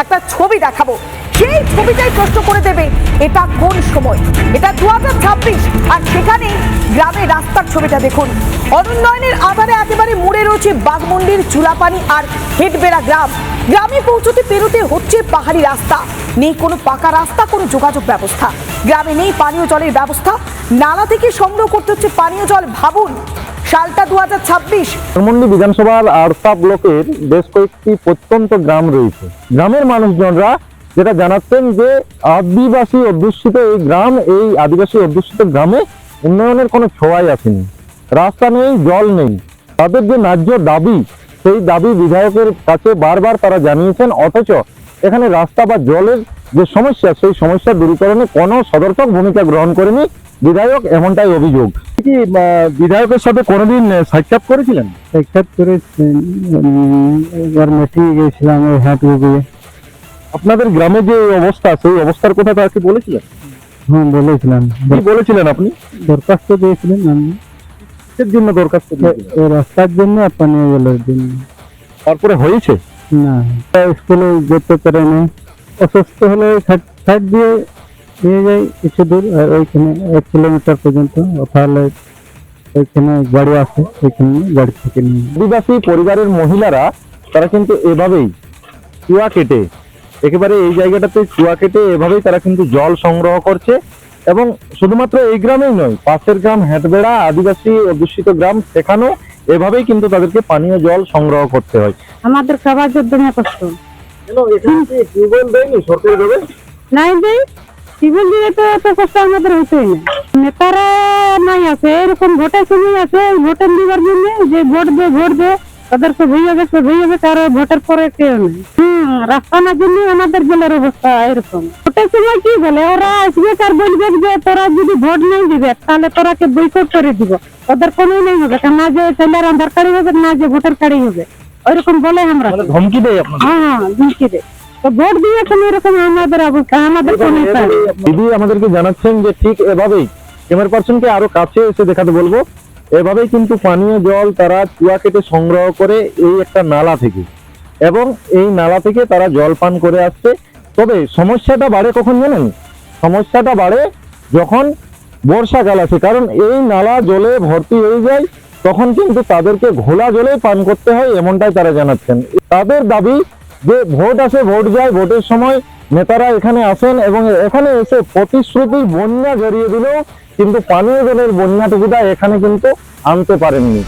একটা ছবি দেখাবো, সেই ছবিটাই প্রশ্ন করে দেবে এটা কোন সময়। এটা 2026 আর সেখানে গ্রামের রাস্তার ছবিটা দেখুন। অনুন্নয়নের আধারে একেবারে মুড়ে রয়েছে বাঘমন্ডির চুলাপানি আর হেডবেড়া গ্রাম। গ্রামে পৌঁছতে পেরোতে হচ্ছে পাহাড়ি রাস্তা, নেই কোনো পাকা রাস্তা, কোনো যোগাযোগ ব্যবস্থা। গ্রামে নেই পানীয় জলের ব্যবস্থা, নালা থেকে সংগ্রহ করতে হচ্ছে পানীয় জল। ভাবুন, সালটা 2026। ধানমন্ডি বিধানসভার আরসা ব্লকের বেশ কয়েকটি প্রত্যন্ত গ্রাম রয়েছে। গ্রামের মানুষজনরা যেটা জানাচ্ছেন যে আদিবাসী অধ্যুষিত এই গ্রাম, এই আদিবাসী অধ্যুষিত গ্রামে উন্নয়নের কোনো ছোঁয়াই আসেনি। রাস্তা নেই, জল নেই। তাদের যে ন্যায্য দাবি, সেই দাবি বিধায়কের কাছে বারবার তারা জানিয়েছেন, অথচ এখানে রাস্তা বা জলের যে সমস্যা, সেই সমস্যা দূরীকরণে কোনো সদর্থক ভূমিকা গ্রহণ করেনি বিধায়ক, এমনটাই অভিযোগ। কি বিধায়কের সাথে কোনোদিন সাক্ষাৎ করেছিলেন? সাক্ষাৎ করেছিলেন, একবার মিটিংয়ে গিয়েছিলাম ওই হাটগুলো। আপনাদের গ্রামে যে অবস্থা, সেই অবস্থার কথা তাকে বলেছিলেন? হ্যাঁ বলেছিলাম। কি বলেছিলেন আপনি? দরখাস্ত দিয়েছিলেন আমি, কিসের জন্য দরখাস্ত দিয়েছিলেন? এই রাস্তার জন্য আর পানীয় জলের জন্য। তারপরে হয়েছে? না, স্কুলে যেতে পারে না, অসুস্থ হলে সাইড দিয়ে নিয়ে যাই কিছু দূর, আর ওইখানে 1 কিলোমিটার পর্যন্ত, তাহলে ওইখানে গাড়ি আসে, ওইখানে গাড়ি থেকে নিয়ে যাই। আদিবাসী পরিবারের মহিলারা তারা কিন্তু এভাবেই চুয়া কেটে, একেবারে এই জায়গাটাতে চুয়া কেটে এভাবেই তারা কিন্তু জল সংগ্রহ করছে। এবং শুধুমাত্র এই গ্রামেই নয়, পাশের গ্রাম হেটবেড়া আদিবাসী অধ্যুষিত গ্রাম, সেখানেও এভাবেই কিন্তু তাদেরকে পানীয় জল সংগ্রহ করতে হয়। আমাদের খাবার জন্য কষ্ট টিউবওয়েল দেয়নি সরকারি ভাবে? নাই দেই, টিউবওয়েল দিয়ে তো এত কষ্ট আমাদের হইতেই না। নেতারা নাই আছে, এরকম ভোটের সময় আছে, ভোটের দিবার জন্য যে ভোট দে তাদেরকে ভেয়ে যাবে, কারো ভোটের পরে কেউ নেই। রাস্তা না জন্য আমাদের জেলার অবস্থা এরকম। ভোটের সময় কি বলে, ওরা আসবে আর বলবে যে তোরা যদি ভোট নেই দিবে তাহলে তোরাকে বয়কট করে দিব, ওদের কোনো নেই হবে, না যে ছেলের আধার কার্ড হবে, না যে ভোটার কার্ডই হবে, ওইরকম বলে আমরা। ধমকি দেয় আপনাদের? হ্যাঁ, ধমকি দেয়। তো ভোট দিয়ে কোনো এরকম আমাদের অবস্থা, আমাদের কোনো দিদি আমাদেরকে জানাচ্ছেন যে ঠিক এভাবেই, ক্যামেরা পার্সনকে আরো কাছে এসে দেখাতে বলবো, এভাবেই কিন্তু পানীয় জল তারা চুয়া কেটে সংগ্রহ করে এই একটা নালা থেকে, এবং এই নালা থেকে তারা জল পান করে আসছে। তবে সমস্যাটা বাড়ে কখন জানেন? সমস্যাটা বাড়ে যখন বর্ষাকাল আসে, কারণ এই নালা জলে ভর্তি হয়ে যায়, তখন কিন্তু তাদেরকে ঘোলা জলে পান করতে হয়, এমনটাই তারা জানাচ্ছেন। তাদের দাবি যে ভোট আসে, ভোট যায়, ভোটের সময় নেতারা এখানে আসেন এবং এখানে এসে প্রতিশ্রুতির বন্যা জড়িয়ে দিলেও কিন্তু পানীয় জলের বন্যাটুকুটা এখানে কিন্তু আনতে পারেননি।